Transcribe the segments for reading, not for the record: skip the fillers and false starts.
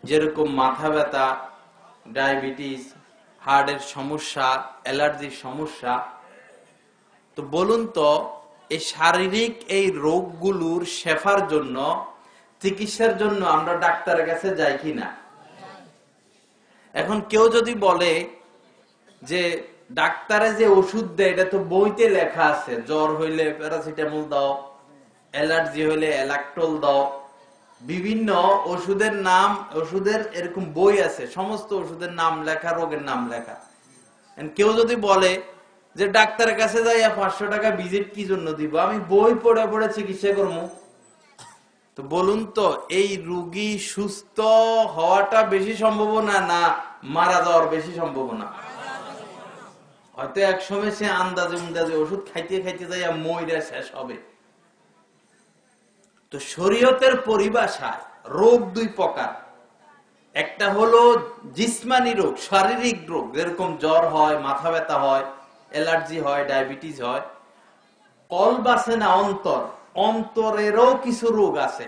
যেরকম মাথা ব্যথা, ডায়াবেটিস, হার্টের সমস্যা, অ্যালার্জির সমস্যা। তো বলুন তো, এই শারীরিক এই রোগগুলোর শেফার জন্য, চিকিৎসার জন্য আমরা ডাক্তারের কাছে যাই কিনা? এখন কেউ যদি বলে যে ডাক্তারে যে ওষুধ দেয় এটা তো বইতে লেখা আছে, জ্বর হইলে প্যারাসিটামল দাও, অ্যালার্জি হইলে অ্যালাক্টোল দাও, বিভিন্ন ওষুধের নাম, ওষুধের এরকম বই আছে, সমস্ত ওষুধের নাম লেখা, রোগের নাম লেখা। কেউ যদি বলে যে ডাক্তারের কাছে যাইয়া 500 টাকা ভিজিট কি জন্য দিব, আমি বই পড়ে পড়ে চিকিৎসা করবো, তো বলুন তো এই রোগী সুস্থ হওয়াটা বেশি সম্ভাবনা না মারা যাওয়ার বেশি সম্ভাবনা? হয়তো এক সময় সে আন্দাজে আন্দাজে ওষুধ খাইতে খাইতে যাইয়া মইরা শেষ হবে। তো শরীয়তের পরিভাষায় রোগ দুই প্রকার। একটা হলো জিসমানি রোগ, শারীরিক রোগ, যেরকম জ্বর হয়, মাথা ব্যথা হয়, অ্যালার্জি হয়, ডায়াবেটিস হয়। কলব আছে না, অন্তর, অন্তরেরও কিছু রোগ আছে।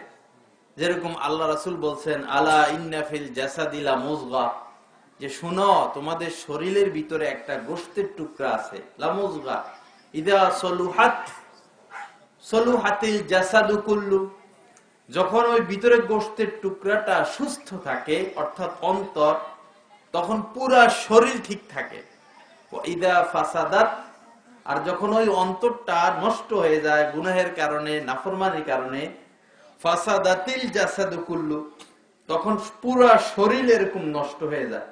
যেরকম আল্লাহ রাসূল বলছেন, আলা ইন্না ফিল জাসাদিলা মুযগা, যে শুনো তোমাদের শরীরের ভিতরে একটা গোশতের টুকরা আছে, লা মুযগা, ইদা সলুহাত সলুহাতিল জাসাদু কুল্লু, যখন ওই ভিতরে গোশতের টুকরাটা সুস্থ থাকে, অর্থাৎ অন্তর, তখন পুরা শরীর ঠিক থাকে। ইদা ফাসাদাত, আর যখন ওই অন্তরটা নষ্ট হয়ে যায় গুনাহের কারণে, নাফরমানির কারণে, ফাসাদাতিল জাসাদু কুল্লু, তখন পুরা শরীর এরকম নষ্ট হয়ে যায়।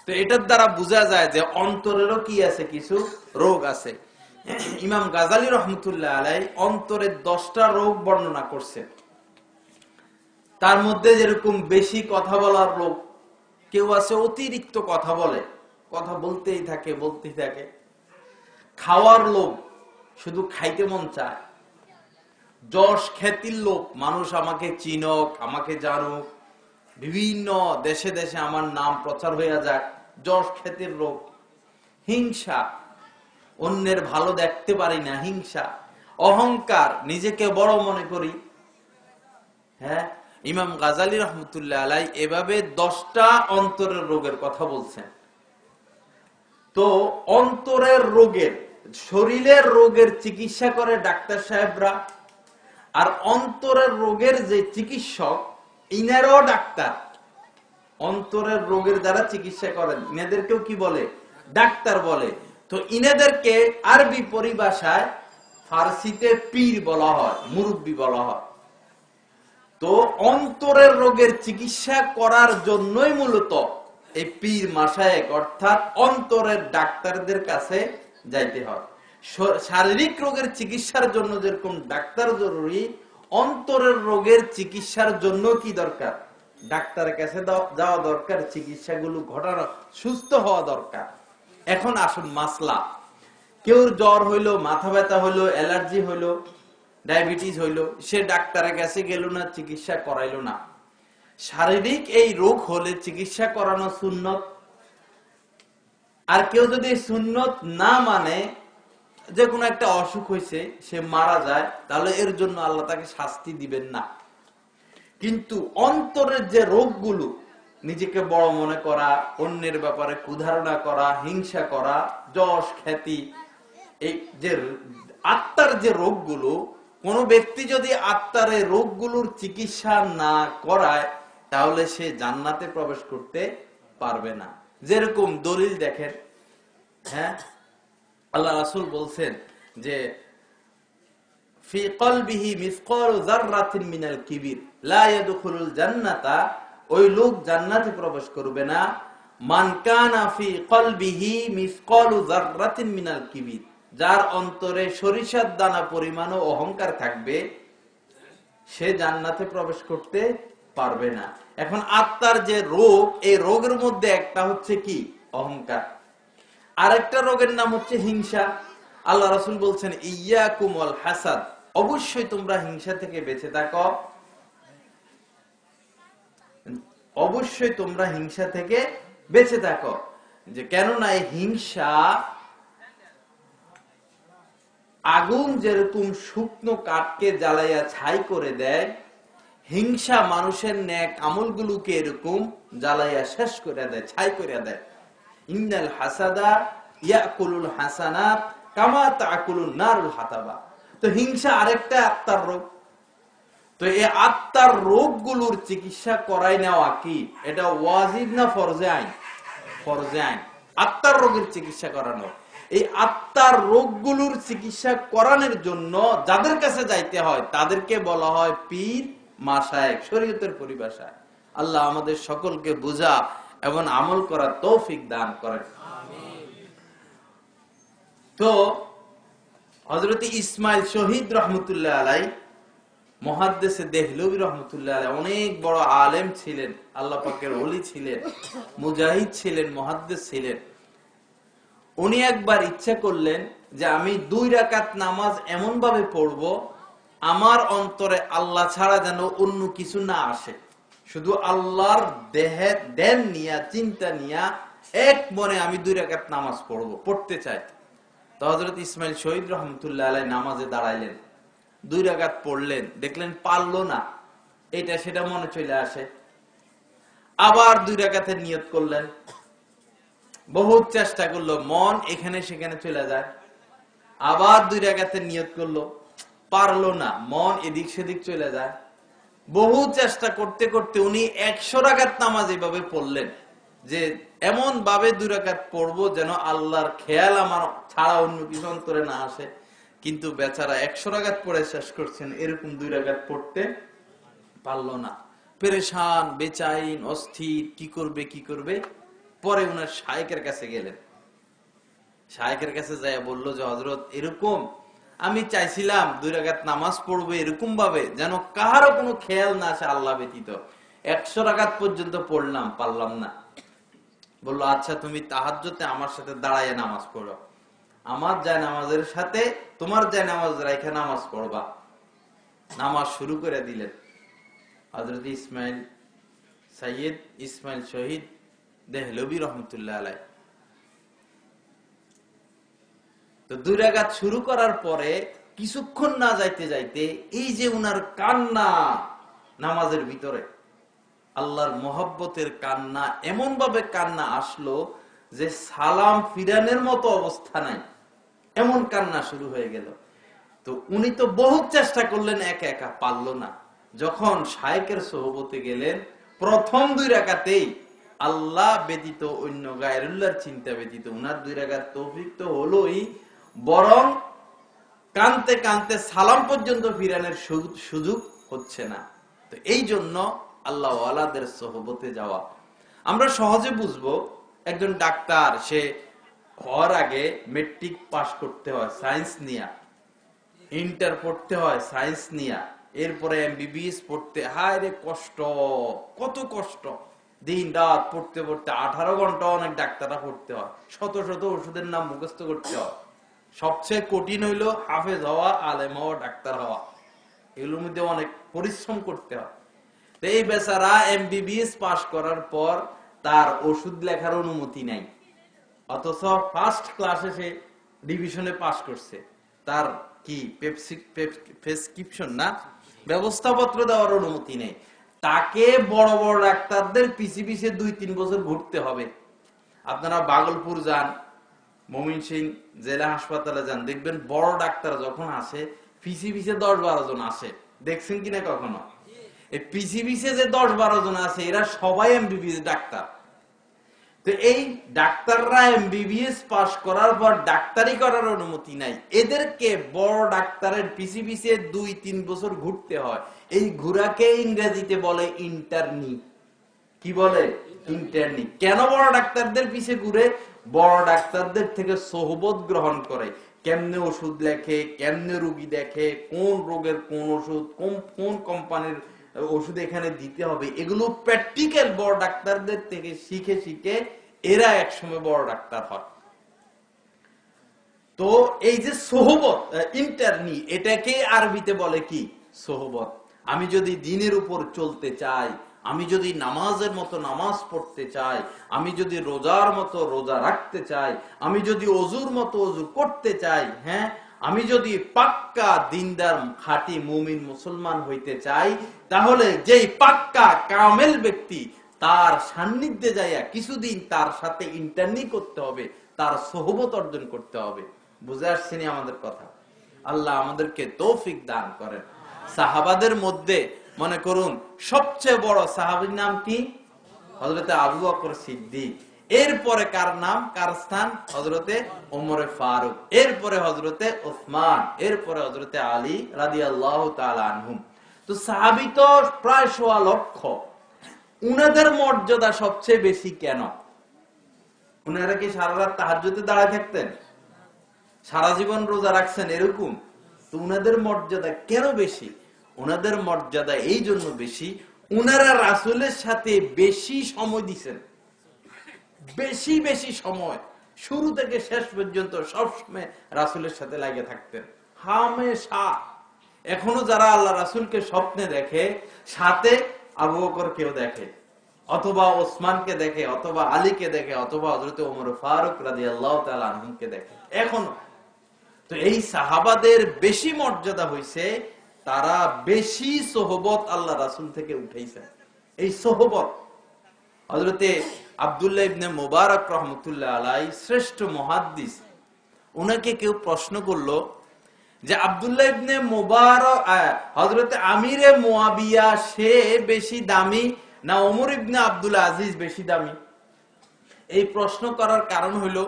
তো এটার দ্বারা বোঝা যায় যে অন্তরেরও কি আছে, কিছু রোগ আছে। ইমাম গাজালি রহমতুল্লাহ আলাই অন্তরের 10টা রোগ বর্ণনা করছেন। তার মধ্যে যেরকম বেশি কথা বলার রোগ, কেউ আছে অতিরিক্ত কথা বলে, কথা বলতেই থাকে বলতেই থাকে। খাওয়ার লোভ, শুধু খাইতে মন চায়। যশ খ্যাতির লোভ, মানুষ আমাকে চিনুক, আমাকে জানুক, বিভিন্ন দেশে দেশে আমার নাম প্রচার হইয়া যাক, যশ খ্যাতির রোগ। হিংসা, অন্যের ভালো দেখতে পারি না, হিংসা। অহংকার, নিজেকে বড় মনে করি। হ্যাঁ, ইমাম গাজালি রহমতুল্লাহ আলাই এভাবে 10টা অন্তরের রোগের কথা বলছেন। তো অন্তরের রোগের, শরীরের রোগের চিকিৎসা করে ডাক্তার সাহেবরা, আর অন্তরের রোগের যে চিকিৎসক, ইনারও ডাক্তার। অন্তরের রোগের দ্বারা চিকিৎসা করেন, ইনাদেরকেও কি বলে? ডাক্তার বলে। তো ইনাদেরকে আরবি পরিভাষায়, ফার্সিতে পীর বলা হয়, মুরব্বি বলা হয়। তো অন্তরের রোগের চিকিৎসা করার জন্যই মূলত এই পীর মাশায়েখ অর্থাৎ অন্তরের ডাক্তারদের কাছে যাইতে হয়। শারীরিক রোগের চিকিৎসার জন্য যেরকম ডাক্তার জরুরি, অন্তরের রোগের চিকিৎসার জন্য কি দরকার? ডাক্তারের কাছে যাওয়া দরকার, চিকিৎসাগুলো ঘটানো, সুস্থ হওয়া দরকার। এখন আসুন মাসলা, কেউ জ্বর হইলো, মাথা ব্যথা হইলো, অ্যালার্জি হইলো, ডায়াবেটিস হইলো, সে ডাক্তারের কাছে গেল না, চিকিৎসা করাইলো না। শারীরিক এই রোগ হলে চিকিৎসা করানো সুন্নত। আর কেউ যদি সুন্নত না মানে, যে কোনো একটা অসুখ হয়েছে, সে মারা যায়, তাহলে এর জন্য আল্লাহ তাকে শাস্তি দিবেন না। কিন্তু অন্তরের যে রোগগুলো, নিজেকে বড় মনে করা, অন্যের ব্যাপারে কুধারণা করা, হিংসা করা, যশ খ্যাতি, এই যে আত্মার যে রোগগুলো, কোন ব্যক্তি যদি আত্মার এই রোগগুলোর চিকিৎসা না করায়, তাহলে সে জান্নাতে প্রবেশ করতে পারবে না। যেরকম দলিল দেখেন, হ্যাঁ, আল্লাহ রাসূল বলছেন যে ফি কলবিহি মিসকালু যাররাতিন মিনাল কিবির লা ইয়াদখুলুল জান্নাতা, ওই লোক জান্নাতে প্রবেশ করবে না। মান কানা ফি কলবিহি মিসকালু যাররাতিন মিনাল কিবির, যার অন্তরে সরিষার দানা পরিমাণও অহংকার থাকবে, সে জান্নাতে প্রবেশ করতে পারবে না। এখন আত্মার যে রোগ, এই রোগের মধ্যে একটা হচ্ছে কি? অহংকার। আরেকটা রোগের নাম হচ্ছে হিংসা। আল্লাহ রাসূল বলছেন, ইয়াকুম ওয়াল হাসাদ, অবশ্যই তোমরা হিংসা থেকে বেঁচে থাকো, অবশ্যই তোমরা হিংসা থেকে বেঁচে থাকো। যে কেননা এই হিংসা আগুন যেরকম শুকনো কাঠকে জ্বালাইয়া ছাই করে দেয়, হিংসা মানুষের নেক আমলগুলোকে এরকম জ্বালাইয়া শেষ করে দেয়, ছাই করে দেয়। ইন্নাল হাসাদা ইয়াকুলুল হাসানাত কামা তাকুলুন নারুল হাতাবা। তো হিংসা আরেকটা আত্মার রোগ। তো এই আত্মার রোগগুলোর চিকিৎসা করাই নেওয়া কি এটা ওয়াজিব না ফরজে আইন? ফরজে আইন। আত্মার রোগের চিকিৎসা করানো। এই আত্মার রোগগুলোর চিকিৎসা করানোর জন্য যাদের কাছে যাইতে হয় তাদেরকে বলা হয় পীর মাশায়েখ, শরীয়তের পরিভাষায়। আল্লাহ আমাদের সকলকে বোঝা এবং আমল করার তৌফিক দান করেন। তো হযরত ইসমাইল শহীদ রহমতুল্লাহ আলাই, মুহাদ্দিসে দেহলভী রহমতুল্লাহ আলাই অনেক বড় আলেম ছিলেন, আল্লাহ পাকের ওলি ছিলেন, মুজাহিদ ছিলেন, মুহাদ্দিস ছিলেন। উনি একবার ইচ্ছা করলেন যে আমি 2 রাকাত নামাজ এমন ভাবে পড়ব আমার অন্তরে আল্লাহ ছাড়া যেন অন্য কিছু না আসে, শুধু আল্লাহর দেন নিয়া চিন্তা নিয়া এক মনে আমি 2 রাকাত নামাজ পড়তে চাই। তো হযরত ইসমাইল শহীদ রহমতুল্লাহ আলাই নামাজে দাঁড়াইলেন, 2 রাকাত পড়লেন, দেখলেন পারলো না, এটা সেটা মনে চলে আসে। আবার 2 রাকাতের নিয়ত করলেন, বহুত চেষ্টা করলো, মন এখানে সেখানে চলে যায়। আবার 2 রাকাতের নিয়ত করলো, পারলো না, মন এদিক সেদিক চলে যায়। বহু চেষ্টা করতে করতে উনি 100 রাকাত নামাজ এইভাবে পড়লেন যে এমন ভাবে 2 রাকাত পড়বো যেন আল্লাহর খেয়াল আমার ছাড়া অন্য কিছু অন্তরে না আসে। কিন্তু বেচারা 100 রাকাত পড়ে শেষ করছেন, এরকম 2 রাকাত পড়তে পারলো না। পেরেশান, বেচাইন, অস্থির, কি করবে। পরে উনার শায়েখের কাছে গেলেন। শায়েখের কাছে যায় বলল যে হযরত এরকম আমি চাইছিলাম 2 রাকাত নামাজ পড়বো এরকম ভাবে যেন কারো কোনো খেয়াল না আসে আল্লাহ ব্যতীত। 100 রাকাত পর্যন্ত পড়লাম, পারলাম না। বললো আচ্ছা তুমি তাহাজ্জুদে আমার সাথে দাঁড়ায় নামাজ পড়ো, আমার জায়নামাজের সাথে তোমার জায়নামাজ রাইখা নামাজ পড়বা। নামাজ শুরু করে দিলেন হযরত ইসমাইল সাইয়্যিদ ইসমাইল শহীদ দেহলভী রহমতুল্লাহ আলাই। তো 2 রাকাত শুরু করার পরে কিছুক্ষণ না যাইতে যাইতে এই যে উনার কান্না নামাজের ভিতরে, আল্লাহর মহব্বতের কান্না, এমন ভাবে কান্না আসলো যে সালাম ফিরানের মতো অবস্থা নাই, এমন কান্না শুরু হয়ে গেল। তো উনি তো বহুত চেষ্টা করলেন, একা একা পারলো না। যখন শায়েখের সোহবতে গেলেন, প্রথম 2 রাকাতেই আল্লাহ ব্যতীত অন্য গায়রুল্লাহর চিন্তা ব্যতীত উনার 2 রাকাত তৌফিক তো হলোই, বরং কানতে কানতে সালাম পর্যন্ত ফিরানোর সুযোগ হচ্ছে না। তো এই জন্য আল্লাহ ওয়ালাদের সোহবতে যাওয়া। আমরা সহজে বুঝবো, একজন ডাক্তার সে হওয়ার আগে মেট্রিক পাস করতে হয় সায়েন্স নিয়া, ইন্টার পড়তে হয় সায়েন্স নিয়া, এরপরে এমবিবিএস পড়তে, হায় রে কষ্ট, কত কষ্ট, দিন রাত পড়তে পড়তে 18 ঘন্টা অনেক ডাক্তাররা পড়তে হয়, শত শত ওষুধের নাম মুখস্থ করতে হয়। সবচেয়ে কঠিন হইলো হাফেজ হওয়া, আলেম হওয়া, ডাক্তার হওয়া, এগুলোর মধ্যে অনেক পরিশ্রম করতে হয়। তো এই বেচারা এমবিবিএস পাস করার পর তার ওষুধ লেখার অনুমতি নাই, অথচ ফার্স্ট ক্লাসে সে ডিভিশনে পাস করছে, তার কি প্রেসক্রিপশন না ব্যবস্থাপত্র দেওয়ার অনুমতি নেই। তাকে বড় বড় ডাক্তারদের পিছে পিছে 2-3 বছর ঘুরতে হবে। আপনারা ভাগলপুর যান, ময়মনসিংহ জেলা হাসপাতালে যান, দেখবেন বড় ডাক্তার যখন আসে পিছে পিছে 10-12 জন আসে, দেখছেন কিনা কখনো? এই পিছে পিছে যে 10-12 জন আছে এরা সবাই এমবিবিএস ডাক্তার। তো এই ডাক্তাররা এমবিবিএস পাস করার পর ডাক্তারি করার অনুমতি নাই, এদেরকে বড় ডাক্তারের পিছে পিছে 2-3 বছর ঘুরতে হয়। এই ঘোরাকে ইংরেজিতে বলে ইন্টার্নি। কি বলে? ইন্টার্নি। কেন বড় ডাক্তারদের পিছে ঘুরে? বড় ডাক্তারদের থেকে সোহবত গ্রহণ করে, কেমনে ওষুধ লেখে, কেমনে রোগী দেখে, কোন রোগের কোন ওষুধ, কোন কোম্পানির ওষুধ এখানে দিতে হবে, এগুলো প্র্যাকটিক্যাল বড় ডাক্তারদের থেকে শিখে শিখে এরা একসময় বড় ডাক্তার হয়। তো এই যে সোহবত, ইন্টার্নি, এটাকে আরবিতে বলে কি? সোহবত। আমি যদি দ্বীনের উপর চলতে চাই, আমি যদি নামাজের মতো নামাজ পড়তে চাই, আমি যদি রোজার মতো রোজা রাখতে চাই, আমি যদি অজুর মতো অজু করতে চাই, হ্যাঁ, আমি যদি পাক্কা দিনদার খাঁটি মুমিন মুসলমান হইতে চাই, তাহলে যেই পাক্কা কামেল ব্যক্তি, তার সান্নিধ্যে যাইয়া কিছুদিন তার সাথে ইন্টারনি করতে হবে, তার সোহবত অর্জন করতে হবে। বুঝে আসছেনি আমাদের কথা? আল্লাহ আমাদেরকে তৌফিক দান করেন। সাহাবাদের মধ্যে মনে করুন সবচেয়ে বড় সাহাবীর নাম কি? হযরতে আবু বকর সিদ্দিক। এরপরে কার নাম, কার স্থান? হযরতে ওমরে ফারুক, এরপরে হযরতে উসমান, এরপরে হযরতে আলী রাদিয়াল্লাহু তাআলা আনহুম। তো সাহাবী তো প্রায় ১.৫ লক্ষ। উনাদের মর্যাদা সবচেয়ে বেশি কেন? উনারা কি সারা রাত তাহাজ্জুদে দাঁড়ায় থাকতেন? সারা জীবন রোজা রাখছেন এরকম? তো উনাদের মর্যাদা কেন বেশি? উনাদের মর্যাদা এই জন্য বেশি, উনারা রাসূলের সাথে বেশি সময় দিছেন, বেশি বেশি সময়, শুরু থেকে শেষ পর্যন্ত সবসময় রাসূলের সাথে লাগে থাকতেন হামেশা। এখনো যারা আল্লাহ রাসূলকে স্বপ্নে দেখে, সাথে আবু বকরকেও দেখে, অথবা ওসমানকে দেখে, অথবা আলীকে দেখে, অথবা হযরত ওমর ফারুক রাদিয়াল্লাহু তাআলা আনহুকে দেখে এখনো। তো এই সাহাবাদের বেশি মর্যাদা হইছে, তারা বেশি সোহবত আল্লাহ রাসূল থেকে উঠাইছে। এই সোহবত হযরতে আব্দুল্লাহ ইবনে মুবারক রাহমাতুল্লাহ আলাইহি শ্রেষ্ঠ মুহাদ্দিস, উনাকে কেউ প্রশ্ন করলো যে আব্দুল্লাহ ইবনে মুবারক হযরতে আমিরে মুয়াবিয়া সে বেশি দামি না ওমর ইবনে আব্দুল আজিজ বেশি দামি? এই প্রশ্ন করার কারণ হলো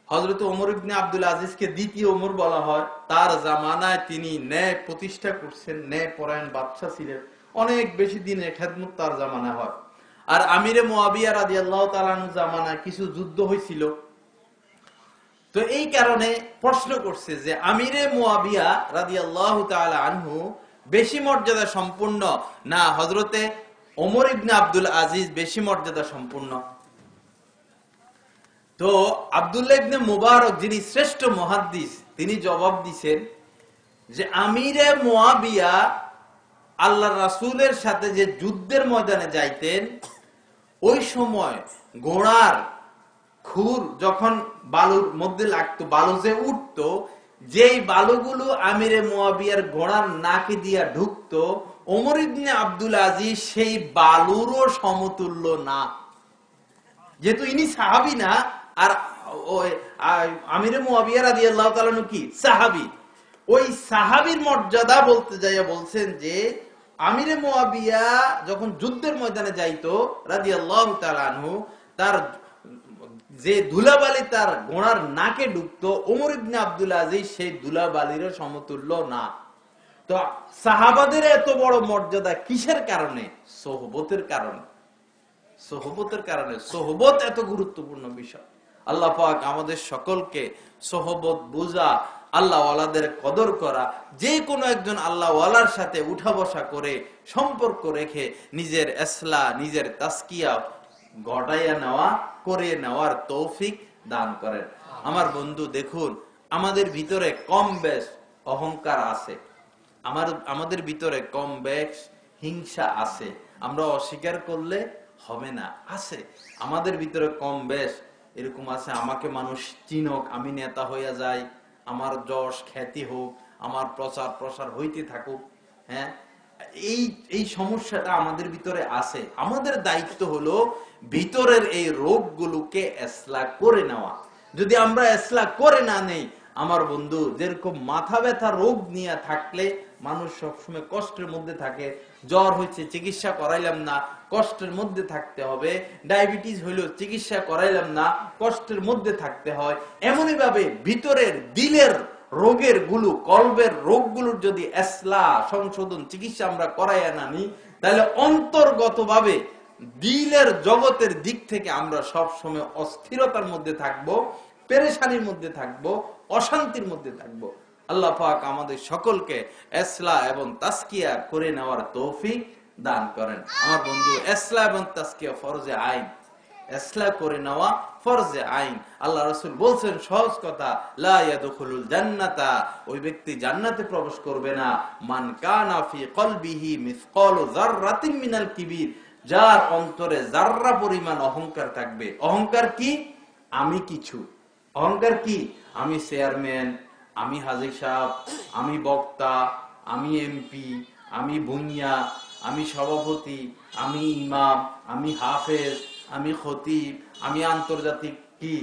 হযরত ওমর ইবনে আব্দুল আজিজকে দ্বিতীয় ওমর বলা হয়। তার জামানায় তিনি ন্যায় প্রতিষ্ঠা করছেন, ন্যায় পরায়ণ বাদশা ছিলেন, অনেক বেশি দিনের খেদমত তার জামানায় হয়। আর আমিরে মুয়াবিয়া রাদিয়াল্লাহু তাআলা আনহু জামানায় কিছু যুদ্ধ হয়েছিল। তো এই কারণে প্রশ্ন করছে যে আমিরে মুয়াবিয়া রাদিয়াল্লাহু তাআলা আনহু বেশি মর্যাদা সম্পূর্ণ না হযরতে ওমর ইবনে আব্দুল আজিজ বেশি মর্যাদা সম্পূর্ণ? তো আব্দুল্লাহ ইবনে মুবারক, যিনি শ্রেষ্ঠ মুহাদ্দিস, তিনি জবাব দিছেন যে আমিরে মুয়াবিয়া আল্লাহর রাসূলের সাথে যে যুদ্ধের ময়দানে যাইতেন, ওই সময় ঘোড়ার খুর যখন বালুর মধ্যে লাগতো, বালু যে উঠতো, যেই বালুগুলো আমিরে মুয়াবিয়ার ঘোড়ার নাকে দিয়া ঢুকতো, ওমর ইবনে আব্দুল আজিজ সেই বালুরও সমতুল্য না। যেহেতু ইনি সাহাবী না, আর আমিরে মুয়াবিয়া রাদিয়াল্লাহু তাআলা আনহু কি সাহাবী, ওই সাহাবীর মর্যাদা বলতে যাইয়া বলছেন যে আমিরে মুয়াবিয়া যখন যুদ্ধের ময়দানে যাইতো রাদিয়াল্লাহু তাআলা আনহু, তার যে ধুলাবালি তার ঘোড়ার নাকে ঢুকতো, ওমর ইবনে আব্দুল আজিজ সেই ধুলাবালির সমতুল্য না। তো সাহাবাদের এত বড় মর্যাদা কিসের কারণে? সোহবতের কারণে। সোহবতের কারণে। সোহবত এত গুরুত্বপূর্ণ বিষয়। আল্লাহ পাক আমাদের সকলকে সোহবত বুঝা, আল্লাহ ওয়ালাদের কদর করা, যে কোনো একজন আল্লাহ ওয়ালার সাথে উঠা বসা করে সম্পর্ক রেখে নিজের ইসলাহ, নিজের তাসকিয়া ঘটাইয়া নেওয়া, করে নেওয়ার তৌফিক দান করেন। আমার বন্ধু দেখুন, আমাদের ভিতরে কম বেশ অহংকার আছে, আমাদের ভিতরে কম বেশ হিংসা আছে, আমরা অস্বীকার করলে হবে না, আছে আমাদের ভিতরে কম বেশ এরকম আছে। আমাকে মানুষ চিনক, আমি নেতা হইয়া যাই, আমার যশ খ্যাতি হোক, আমার প্রচার প্রসার হইতে থাকুক, হ্যাঁ, এই সমস্যাটা আমাদের ভিতরে আছে। আমাদের দায়িত্ব হলো ভিতরের এই রোগগুলোকে ইসলাহ করে নেওয়া। যদি আমরা ইসলাহ করে না নেই, আমার বন্ধু, যেরকম মাথা ব্যথা রোগ নিয়ে থাকলে মানুষ সবসময় কষ্টের মধ্যে থাকে, জ্বর হয়েছে চিকিৎসা করাইলাম না, কষ্টের মধ্যে থাকতে হবে, ডায়াবেটিস হইলো চিকিৎসা করাইলাম না, কষ্টের মধ্যে থাকতে হয়। এমনই ভাবে ভিতরের দিলের রোগের গুলো, কলবের রোগগুলোর যদি ইসলাহ, সংশোধন, চিকিৎসা আমরা করাইয়া না নিই, তাহলে অন্তর্গতভাবে দিলের জগতের দিক থেকে আমরা সব সময় অস্থিরতার মধ্যে থাকবো, পেরেশানির মধ্যে থাকবো, অশান্তির মধ্যে থাকবো। আল্লাহ পাক আমাদের সকলকে ইসলাহ এবং তাসকিয়া করে নেওয়ার তৌফিক দান করেন। আমার বন্ধু, ইসলাহ এবং তাসকিয়া ফরজে আইন, ইসলাহ করে নেওয়া ফরজে আইন। আল্লাহ রাসূল বলছেন সহজ কথা, লা ইয়াদখুলুল জান্নাতা, ওই ব্যক্তি জান্নাতে প্রবেশ করবে না, মান কানা ফি কলবিহি মিসকালু যাররাতিন মিনাল কিবির, যার অন্তরে যাররা পরিমাণ অহংকার থাকবে। অহংকার কি? আমি কিছু। অহংকার কি? আমি চেয়ারম্যান, আমি হাজী সাহেব, আমি বক্তা, আমি এমপি, আমি ভুঁইয়া, আমি সভাপতি, আমি ইমাম, আমি হাফেজ, আমি খতিব, আমি আন্তর্জাতিক কি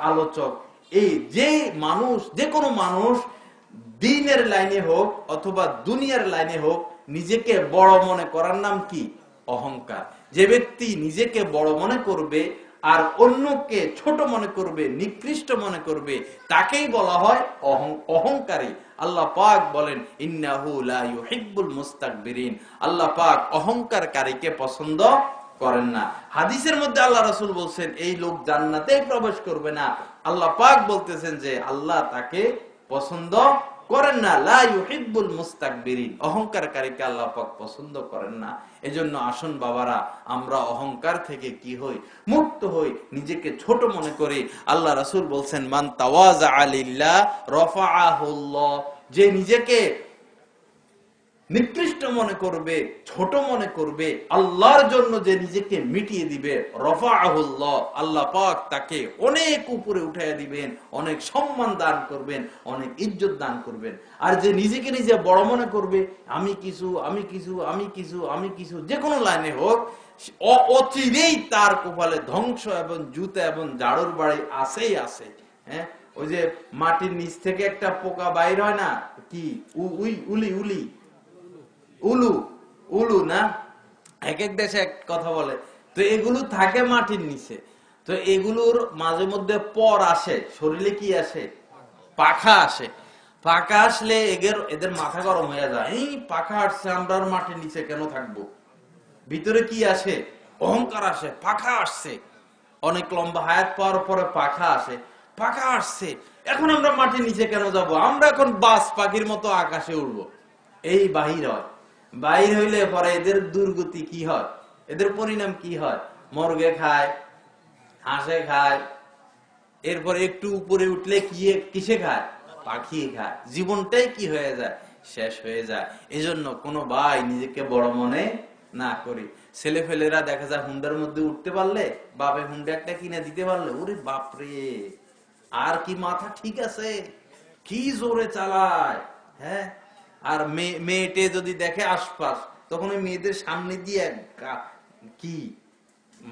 আলোচক। এই যে মানুষ, যে কোনো মানুষ দ্বীনের লাইনে হোক অথবা দুনিয়ার লাইনে হোক, নিজেকে বড় মনে করার নাম কি? অহংকার। যে ব্যক্তি নিজেকে বড় মনে করবে আর অন্যকে ছোট মনে করবে, নিকৃষ্ট মনে করবে, তাকেই বলা হয় অহংকারী। আল্লাহ পাক বলেন ইন্নাহু লা ইউহিব্বুল মুস্তাকবিরিন। আল্লাহ পাক অহংকারকারীকে পছন্দ করেন না। হাদিসের মধ্যে আল্লাহ রাসূল বলছেন এই লোক জান্নাতে প্রবেশ করবে না। আল্লাহ পাক বলতেছেন যে আল্লাহ তাকে পছন্দ করেন না। লা ইউহিব্বুল মুস্তাকবিরিন, অহংকারকারীকে আল্লাহ পাক পছন্দ করেন না। এজন্য আসুন বাবারা, আমরা অহংকার থেকে কি হই? মুক্ত হই, নিজেকে ছোট মনে করি। আল্লাহ রাসূল বলছেন মান তাওয়াজা লিল্লাহ রাফাআহুল্লাহ, যে নিজেকে নিকৃষ্ট মনে করবে, ছোট মনে করবে, আল্লাহর জন্য যে নিজেকে মিটিয়ে দিবে, রাফাআহুল্লাহ, আল্লাহ পাক তাকে অনেক উপরে উঠাইয়া দিবেন, অনেক সম্মান দান করবেন, অনেক ইজ্জত দান করবেন। আর যে নিজেকে নিজে বড় মনে করবে, আমি কিছু, আমি কিছু, আমি কিছু, আমি কিছু, যে কোনো লাইনে হোক, অচিরেই তার কপালে ধ্বংস এবং জুতা এবং ঝাড়ুর বাড়ি আসেই আসে। হ্যাঁ, ওই যে মাটির নিচ থেকে একটা পোকা বাইর হয় না, কি উলি উলি উলু, উলু না, এক এক দেশে এক কথা বলে। তো এগুলো থাকে মাটির নিচে। তো এগুলোর মাঝে মধ্যে পর আসে, শরীরে কি আসে? পাখা আসে। পাখা আসলে এদের মাথা গরম হয়ে যায়, এই পাখা আসছে, আমরা আর মাটির নিচে কেন থাকবো? ভিতরে কি আসে? অহংকার আসে। পাখা আসছে, অনেক লম্বা হায়াত পাওয়ার পরে পাখা আসে। পাখা আসছে, এখন আমরা মাটির নিচে কেন যাব? আমরা এখন বাস পাখির মতো আকাশে উড়বো। এই বাহির হয়। বাহির হইলে পরে এদের দুর্গতি কি হয়? এদের পরিণাম কি হয়? মর্গে খায়, হাঁসে খায়, এরপরে একটু উপরে উঠলে কিসে খায়? পাখি খায়। জীবনটাই কি হয়ে যায়? শেষ হয়ে যায়। এজন্য কোনো ভাই নিজেকে বড় মনে না করি। ছেলে ফেলেরা দেখা যায় হুন্ডার মধ্যে উঠতে পারলে, বাপে হুন্ডা একটা কিনে দিতে পারলে, ওরে বাপরে, আর কি মাথা ঠিক আছে, কি জোরে চালায়। হ্যাঁ, আর মেয়েটে যদি দেখে আশপাশ, তখন ওই মেয়েদের সামনে দিয়ে কি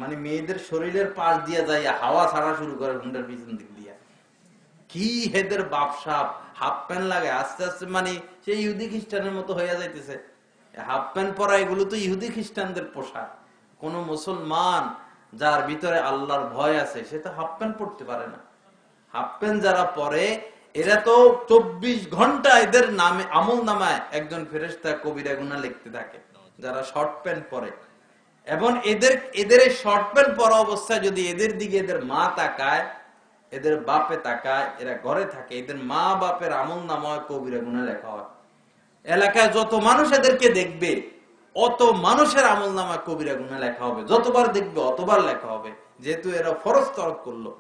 মানে মেয়েদের শরীরের পাশ দিয়ে যাইয়া হাওয়া ছাড়া শুরু করে হুন্ডার পিছন দিক দিয়া। কি হেদের বাপসাপ, হাফ প্যান্ট লাগে আস্তে আস্তে, মানে সে ইহুদি খ্রিস্টানের মতো হয়ে যাইতেছে। হাফ প্যান্ট পরা এগুলো তো ইহুদি খ্রিস্টানদের পোশাক। কোন মুসলমান যার ভিতরে আল্লাহর ভয় আছে, সে তো হাফ প্যান্ট পরতে পারে না। হাফ প্যান্ট যারা পরে, এরা তো 24 ঘন্টা এদের নামে, আমল নামায় একজন ফেরেশতা কবিরা গুনাহ লিখতে থাকে। যারা শর্ট প্যান্ট পরে, এবং এদের এই শর্ট প্যান্ট পরা অবস্থায় যদি এদের দিকে এদের মা তাকায়, এদের বাপে তাকায়, এরা ঘরে থাকে, এদের মা বাপের আমল নামায় কবিরা গুনাহ লেখা হয়। এলাকায় যত মানুষ এদেরকে দেখবে, অত মানুষের আমল নামায় কবিরা গুনাহ লেখা হবে। যতবার দেখবে অতবার লেখা হবে, যেহেতু এরা ফরজ তরক করলো,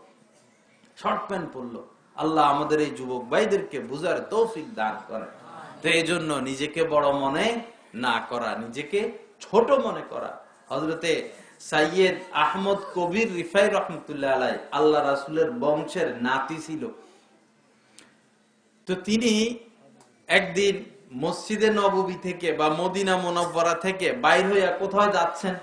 শর্ট প্যান্ট পরলো। আল্লাহ আমাদের এই যুবক ভাইদেরকে বুঝার তৌফিক দান করে। তো এই জন্য নিজেকে বড় মনে না করা, নিজেকে ছোট মনে করা। হযরতে সাইয়্যেদ আহমদ কবির রিফাই রহমতুল্লাহ আলাইহি আল্লাহ রাসূলের বংশের নাতি ছিল। তো তিনি একদিন মসজিদে নববী থেকে বা মদিনা মুনাওয়ারা থেকে বাইর হইয়া কোথাও যাচ্ছেন।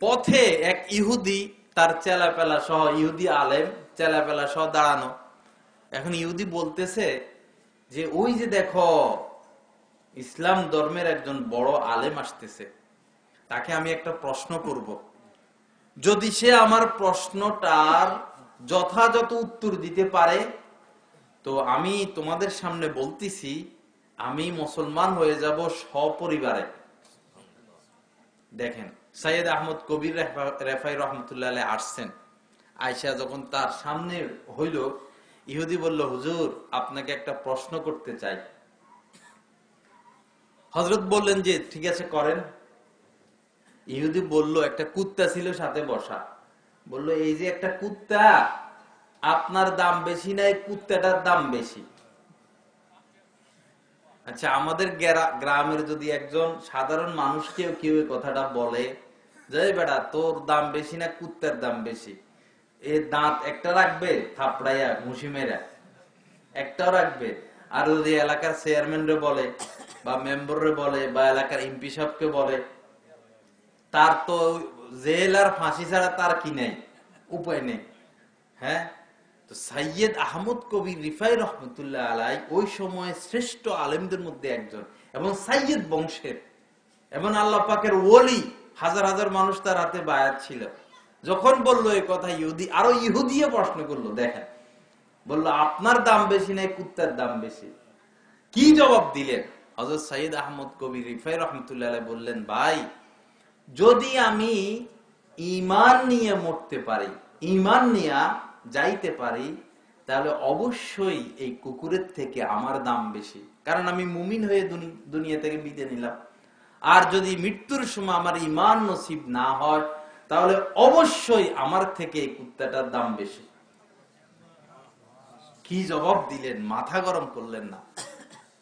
পথে এক ইহুদি তার চেলাপেলা সহ, ইহুদি আলেম চেলাপেলা সহ দাঁড়ানো। এখন ইহুদি বলতেছে যে ওই যে দেখো, ইসলাম ধর্মের একজন বড় আলেম আসতেছে, তাকে আমি একটা প্রশ্ন করব, যদি সে আমার প্রশ্নটার যথাযথ উত্তর দিতে পারে, তো আমি তোমাদের সামনে বলতেছি আমি মুসলমান হয়ে যাব সপরিবারে। দেখেন, সৈয়দ আহমদ কবির রেফাই রহমতুল্লাহ আলাইহি আসছেন। আয়েশা যখন তার সামনে হইল, ইহুদি বলল, হুজুর আপনাকে একটা প্রশ্ন করতে চাই। হযরত বললেন যে ঠিক আছে করেন। ইহুদি বলল, একটা কুত্তা ছিল সাথে বসা। বলল, এই যে একটা কুত্তা, আপনার দাম বেশি না এই কুত্তাটার দাম বেশি? আচ্ছা, আমাদের গ্রামের যদি একজন সাধারণ মানুষকেও কেউ এই কথাটা বলে যে বেটা তোর দাম বেশি না কুত্তার দাম বেশি, এ দাঁত একটা রাখবে থাপড়াইয়া ঘুষি মেরা? একটাও রাখবে? আর যদি এলাকার চেয়ারম্যানরে বলে বা মেম্বাররে বলে বা এলাকার এমপি সাহেবকে বলে, তার তো জেল আর ফাঁসি ছাড়া তার কি নেই, উপায় নেই। হ্যাঁ, তো সাইয়্যেদ আহমদ কবির রিফাই রহমতুল্লাহ আলাই ওই সময় শ্রেষ্ঠ আলেমদের মধ্যে একজন, এবং সাইয়্যেদ বংশের, এবং আল্লাহ পাকের ওলি। হাজার হাজার মানুষ তার হাতে বায়াত ছিল। যখন বললো এই কথা, ইহুদি আরো ইহুদিয়ে প্রশ্ন করলো, দেখেন, বললো আপনার দাম বেশি নাই কুত্তার দাম বেশি? কি জবাব দিলেন? হযরত সাইয়্যেদ আহমদ কবির রিফাই রহমতুল্লাহ আলাই বললেন, ভাই, যদি আমি ঈমান নিয়ে মরতে পারি, ঈমান নিয়ে যাইতে পারি, তাহলে অবশ্যই এই কুকুরের থেকে আমার দাম বেশি, কারণ আমি মুমিন হয়ে দুনিয়া থেকে বিদায় নিলাম। আর যদি মৃত্যুর সময় আমার ঈমান নসিব না হয়, তাহলে অবশ্যই আমার থেকে এই কুত্তাটার দাম বেশি। কি জবাব দিলেন, মাথা গরম করলেন না?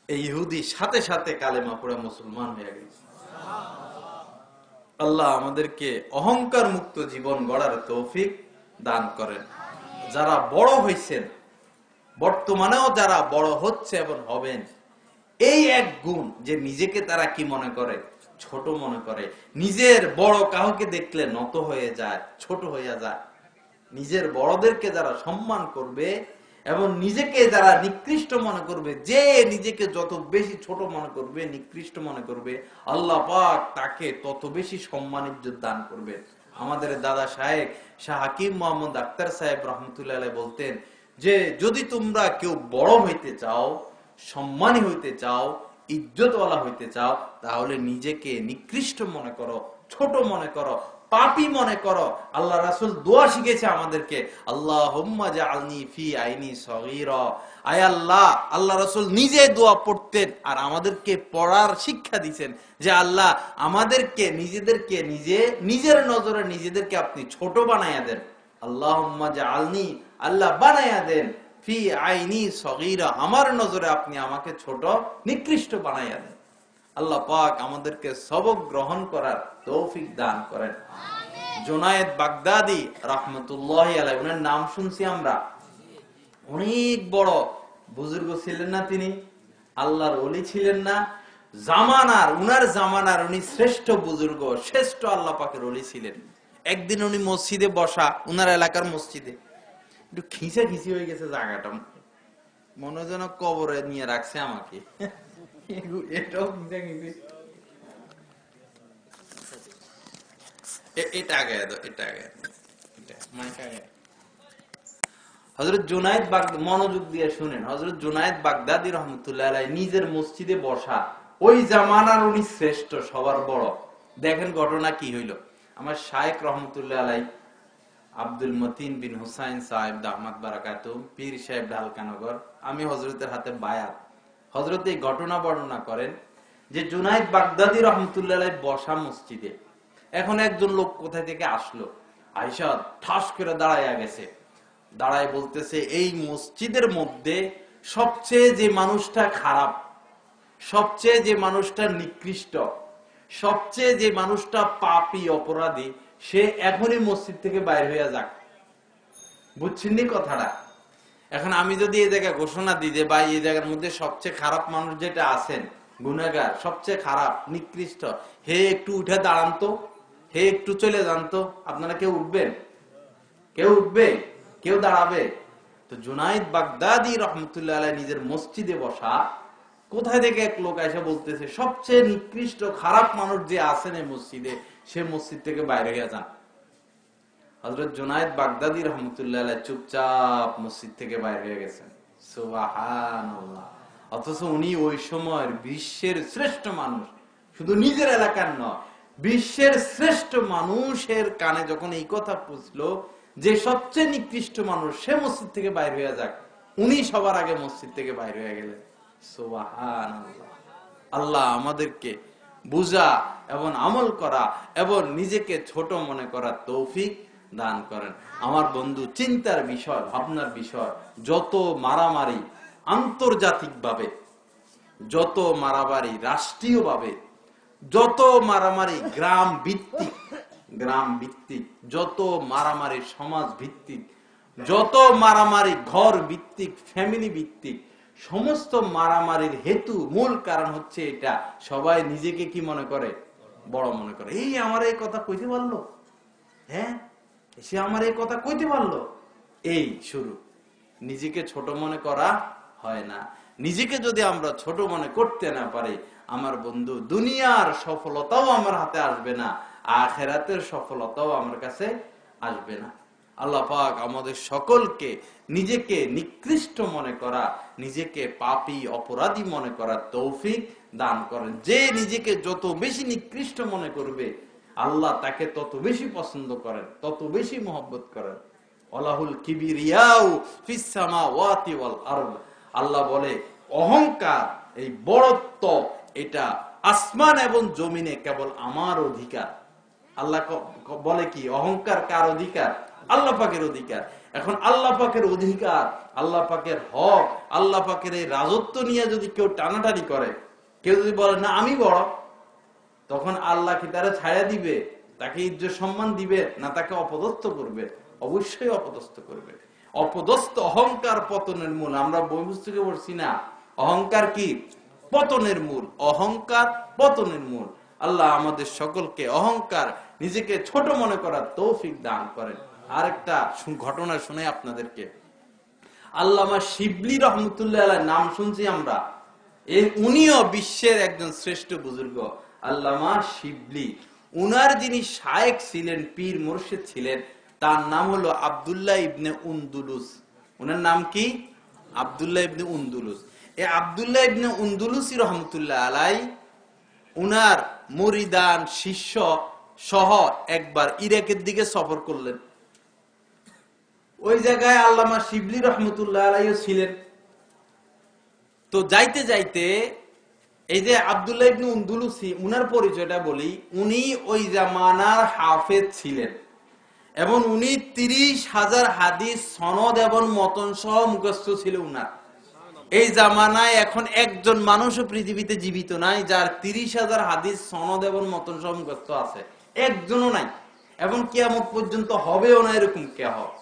এই ইহুদি সাথে সাথে কালেমা পড়ে মুসলমান হয়ে গেছে। আল্লাহ আমাদেরকে অহংকার মুক্ত জীবন গড়ার তৌফিক দান করেন। যারা বড় হয়েছেন, বর্তমানেও যারা বড় হচ্ছে এবং হবেন, এই এক গুণ যে নিজেকে তারা কি মনে করে, ছোট মনে করে। নিজের বড় কাউকে দেখলে নত হয়ে যায়, ছোট হয়ে যায়। নিজের বড়দেরকে যারা সম্মান করবে এবং নিজেকে যারা নিকৃষ্ট মনে করবে, যে নিজেকে যত বেশি ছোট মনে করবে, নিকৃষ্ট মনে করবে, আল্লাহ পাক তাকে তত বেশি সম্মান ইজ্জত দান করবে। আমাদের দাদা সাহেব শাহ হাকিম মোহাম্মদ আখতার সাহেব রহমতুল্লাহ আলাইহি বলতেন যে, যদি তোমরা কেউ বড় হইতে চাও, সম্মানী হইতে চাও, ইজ্জতওয়ালা হইতে চাও, তাহলে নিজেকে নিকৃষ্ট মনে করো, ছোট মনে করো, পাপী মনে করো। আল্লাহ রাসূল দোয়া শিখেছে আমাদেরকে, আল্লাহুম্মা জাআলনি ফি আইনি সগীরা। আয় আল্লাহ, আল্লাহ রাসূল নিজে দোয়া পড়তেন আর আমাদেরকে পড়ার শিক্ষা দিয়েছেন যে আল্লাহ আমাদেরকে নিজেদেরকে নিজের নজরে নিজেদেরকে আপনি ছোট বানায়া দেন। আল্লাহুম্মা জাআলনি, আল্লাহ বানায়া দেন, ফি আইনি সগীরা, আমার নজরে আপনি আমাকে ছোট নিকৃষ্ট বানায়া দেন। আল্লাহ পাক আমাদেরকে সবক গ্রহণ করার তৌফিক দান করেন। জুনায়েদ বাগদাদি রাহমাতুল্লাহি আলাইহি, ওনার নাম শুনছি আমরা, অনেক বড় বুজুর্গ ছিলেন না তিনি? আল্লাহর ওলি ছিলেন না? উনার জামানার উনি শ্রেষ্ঠ বুজুর্গ, শ্রেষ্ঠ আল্লাহ পাকের ওলি ছিলেন। একদিন উনি মসজিদে বসা, উনার এলাকার মসজিদে, একটু খিঁচাখিচি হয়ে গেছে জায়গাটা, মনে যেন কবরে নিয়ে রাখছে আমাকে। এটাও খিঁচাখিচি। এটা আগে দাও, এটা আগে, হযরত জুনায়েদ মনোযোগ দিয়ে শুনেন। হযরত জুনায়েদ বাগদাদি রহমতুল্লাহ আলাইহি নিজের মসজিদে বসা, ওই জামানার উনি শ্রেষ্ঠ, সবার বড়। দেখেন ঘটনা কি হইল। আমার শায়েখ রহমতুল্লাহ আলাইহি আব্দুল মতিন বিন হুসাইন সাহেব দামাত বারাকাতুহু, পীর সাহেব ঢালকানগর, আমি হযরতের হাতে বায়াত। হযরত এই ঘটনা বর্ণনা করেন যে জুনায়েদ বাগদাদি রহমতুল্লাহ আলাইহি বসা মসজিদে, এখন একজন লোক কোথায় থেকে আসলো, আয়েশা ঠাস করে দাঁড়ায়া গেছে, দাঁড়ায় বলতেছে, এই মসজিদের মধ্যে সবচেয়ে যে মানুষটা খারাপ, সবচেয়ে যে মানুষটা নিকৃষ্ট, সবচেয়ে যে মানুষটা পাপী অপরাধী, সে এখনই মসজিদ থেকে বাইর হইয়া যাক। বুঝছেন কথাটা? এখন আমি যদি এই জায়গায় ঘোষণা দিই যে ভাই, এই জায়গার মধ্যে সবচেয়ে খারাপ মানুষ যেটা আছেন, গুনাহগার, সবচেয়ে খারাপ নিকৃষ্ট, হে একটু উঠে দাঁড়ান তো, হে একটু চলে যান তো, আপনারা কেউ উঠবেন? কেউ উঠবে? কেউ দাঁড়াবে? তো জুনায়েদ বাগদাদি রহমতুল্লাহ আলাইহি নিজের মসজিদে বসা, কোথায় থেকে এক লোক এসে বলতেছে, সবচেয়ে নিকৃষ্ট খারাপ মানুষ যে আছেন এই মসজিদে, সে মসজিদ থেকে বাইরে হয়ে যান। হযরত জুনায়েদ বাগদাদি রহমতুল্লাহ আলাইহি চুপচাপ মসজিদ থেকে বাইরে হয়ে গেছেন। সুবহানাল্লাহ। অথচ উনি ওই সময়ের বিশ্বের শ্রেষ্ঠ মানুষ, শুধু নিজের এলাকার নয়, বিশ্বের শ্রেষ্ঠ মানুষের কানে যখন এই কথা পৌঁছলো যে সবচেয়ে নিকৃষ্ট মানুষ সে মসজিদ থেকে বাইরে হয়ে যাক, উনি সবার আগে মসজিদ থেকে বাইরে হয়ে গেলেন। সুবহানাল্লাহ। আল্লাহ আমাদেরকে বুঝা এবং আমল করা এবং নিজেকে ছোট মনে করার তৌফিক দান করেন। আমার বন্ধু, চিন্তার বিষয়, ভাবনার বিষয়, যত মারামারি আন্তর্জাতিকভাবে, যত মারামারি রাষ্ট্রীয়ভাবে, যত মারামারি গ্রাম ভিত্তিক, যত মারামারি সমাজ ভিত্তিক, যত মারামারি ঘর ভিত্তিক, ফ্যামিলি ভিত্তিক সমস্ত মারামারির হেতু, মূল কারণ হচ্ছে এটা, সবাই নিজেকে কি মনে করে? বড় মনে করে। এই আমার এই কথা কইতে পারলো, হ্যাঁ সে আমার এই কথা কইতে পারলো, এই শুরু। নিজেকে ছোট মনে করা হয় না। নিজেকে যদি আমরা ছোট মনে করতে না পারি, আমার বন্ধু, দুনিয়ার সফলতাও আমার হাতে আসবে না, আখিরাতের সফলতাও আমার কাছে আসবে না। আল্লাহ পাক আমাদের সকলকে নিজেকে নিকৃষ্ট মনে করা, নিজেকে পাপী অপরাধী মনে করার তৌফিক দান করেন। যে নিজেকে যত বেশি নিকৃষ্ট মনে করবে, আল্লাহ তাকে তত বেশি পছন্দ করেন, তত বেশি মহব্বত করেন। আল্লাহুল কিবরিয়াউ ফিস সামাওয়াতি ওয়াল আরদ। আল্লাহ বলে অহংকার, এই বড়ত্ব, এটা আসমান এবং জমিনে কেবল আমার অধিকার। আল্লাহ বলে কি অহংকার কার অধিকার? আল্লাহ পাকের অধিকার। এখন আল্লাহ পাকের অধিকার, আল্লাহ পাকের হক, আল্লাহ পাকের এই রাজত্ব নিয়ে যদি কেউ টানাটানি করে, কেউ যদি বলে না আমি বড়, তখন আল্লাহ কি তারা ছায়া দিবে? তাকে ইজ্জত সম্মান দিবে না তাকে অপদস্থ করবে? অবশ্যই অপদস্থ করবে। অপদস্থ, অহংকার পতনের মূল। আমরা বই পুস্তকে পড়ছি না, অহংকার কি? পতনের মূল। অহংকার পতনের মূল। আল্লাহ আমাদের সকলকে অহংকার, নিজেকে ছোট মনে করার তৌফিক দান করেন। আরেকটা ঘটনা শুনে আপনাদেরকে। আল্লামা শিবলি রহমতুল্লাহ আলাইহির নাম শুনছি আমরা, উনিও বিশ্বের একজন শ্রেষ্ঠ বুজুর্গ। আল্লামা শিবলি, উনার যিনি শায়েখ ছিলেন, পীর মুর্শিদ ছিলেন, তার নাম হলো আব্দুল্লাহ ইবনে উনদুলুস। উনার নাম কি? আব্দুল্লাহ ইবনে উনদুলুস। এই আব্দুল্লাহ ইবনে উনদুলুসি রহমতুল্লাহ আলাই, উনার মুরিদান শিষ্য সহ একবার ইরাকের দিকে সফর করলেন। ওই জায়গায় আল্লামা শিবলি রহমতুল্লাহ আলাইও ছিলেন। তো যাইতে যাইতে এই যে আব্দুল্লাহ ইবনে উনদুলুসি, উনার পরিচয়টা বলি। উনি ওই জামানার হাফেজ ছিলেন এবং উনি 30,000 হাদিস সনদ এবং মতন সহ মুখস্থ ছিল উনার। এই জামানায় এখন একজন মানুষও পৃথিবীতে জীবিত নাই যার 30,000 হাদিস সনদ এবং মতন সহ মুখস্থ আছে, একজনও নাই, এবং কিয়ামত পর্যন্ত হবেও না এরকম কে হবে।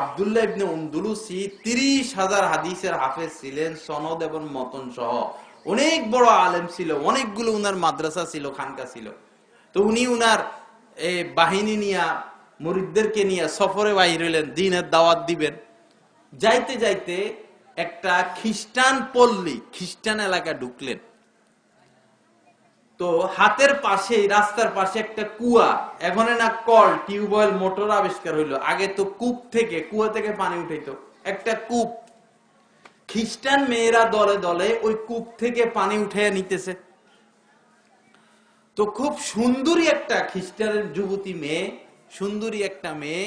আব্দুল্লাহ ইবনে উনদুলুসি 30,000 হাদিসের হাফেজ ছিলেন, সনদ এবং মতন সহ। অনেক বড় আলেম ছিল, অনেকগুলো উনার মাদ্রাসা ছিল, খানকা ছিল। তো উনি উনার বাহিনী নিয়ে, মুরিদদেরকে নিয়ে সফরে বাইর হইলেন, দ্বীনের দাওয়াত দিবেন। যাইতে যাইতে একটা খ্রিস্টান পল্লী, খ্রিস্টান এলাকা ঢুকলেন। তো হাতের পাশে, রাস্তার পাশে একটা কুয়া, এখন না কল, টিউবওয়েল, মোটর আবিষ্কার হইলো। আগে তো কূপ থেকে, কুয়া থেকে পানি উঠাইতো, একটা কূপ। খ্রিস্টান মেয়েরা দলে দলে ওই কূপ থেকে পানি উঠাইয়া নিতেছে। তো খুব সুন্দরী একটা খ্রিস্টানের যুবতী মেয়ে, সুন্দরী একটা মেয়ে